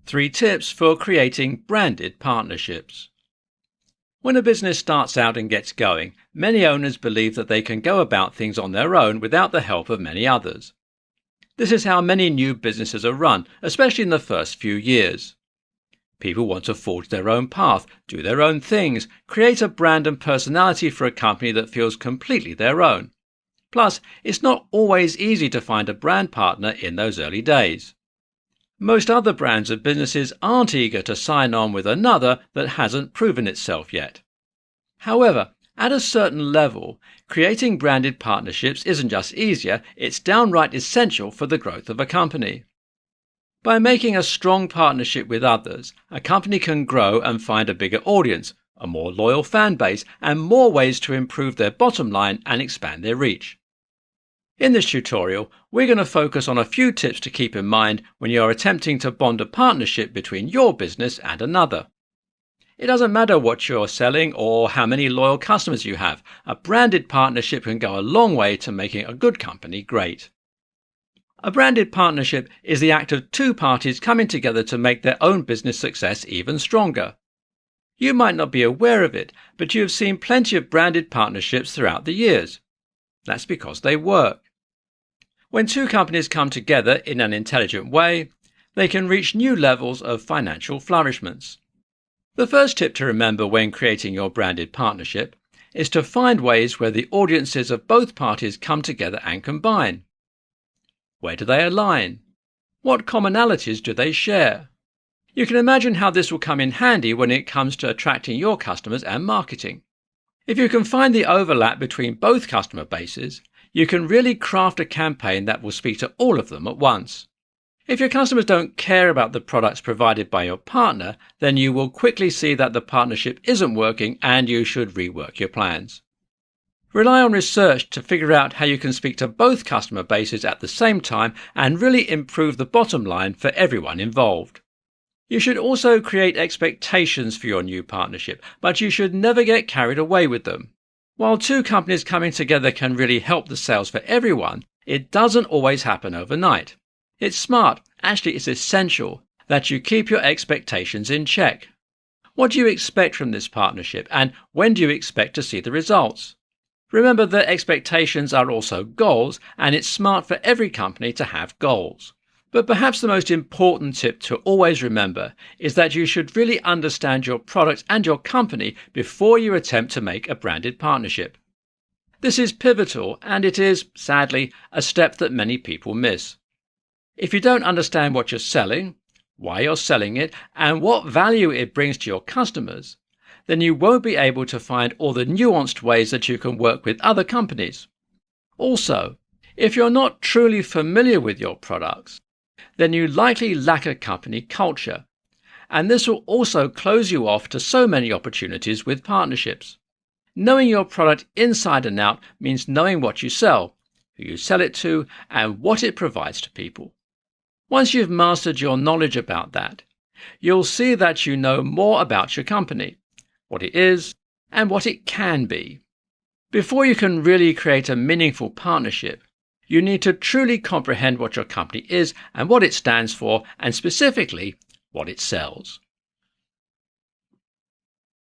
3 tips for creating branded partnerships. When a business starts out and gets going, many owners believe that they can go about things on their own without the help of many others. This is how many new businesses are run, especially in the first few years. People want to forge their own path, do their own things, create a brand and personality for a company that feels completely their own. Plus, it's not always easy to find a brand partner in those early days. Most other brands and businesses aren't eager to sign on with another that hasn't proven itself yet. However, at a certain level, creating branded partnerships isn't just easier, it's downright essential for the growth of a company. By making a strong partnership with others, a company can grow and find a bigger audience, a more loyal fan base, and more ways to improve their bottom line and expand their reach. In this tutorial, we're going to focus on a few tips to keep in mind when you're attempting to bond a partnership between your business and another. It doesn't matter what you're selling or how many loyal customers you have, a branded partnership can go a long way to making a good company great. A branded partnership is the act of two parties coming together to make their own business success even stronger. You might not be aware of it, but you have seen plenty of branded partnerships throughout the years. That's because they work. When two companies come together in an intelligent way, they can reach new levels of financial flourishments. The first tip to remember when creating your branded partnership is to find ways where the audiences of both parties come together and combine. Where do they align? What commonalities do they share? You can imagine how this will come in handy when it comes to attracting your customers and marketing. If you can find the overlap between both customer bases, you can really craft a campaign that will speak to all of them at once. If your customers don't care about the products provided by your partner, then you will quickly see that the partnership isn't working and you should rework your plans. Rely on research to figure out how you can speak to both customer bases at the same time and really improve the bottom line for everyone involved. You should also create expectations for your new partnership, but you should never get carried away with them. While two companies coming together can really help the sales for everyone, it doesn't always happen overnight. It's smart, actually it's essential, that you keep your expectations in check. What do you expect from this partnership, and when do you expect to see the results? Remember that expectations are also goals, and it's smart for every company to have goals. But perhaps the most important tip to always remember is that you should really understand your product and your company before you attempt to make a branded partnership. This is pivotal, and it is, sadly, a step that many people miss. If you don't understand what you're selling, why you're selling it, and what value it brings to your customers, then you won't be able to find all the nuanced ways that you can work with other companies. Also, if you're not truly familiar with your products, then you likely lack a company culture, and this will also close you off to so many opportunities with partnerships. Knowing your product inside and out means knowing what you sell, who you sell it to, and what it provides to people. Once you've mastered your knowledge about that, you'll see that you know more about your company, what it is, and what it can be. Before you can really create a meaningful partnership, you need to truly comprehend what your company is and what it stands for, and specifically, what it sells.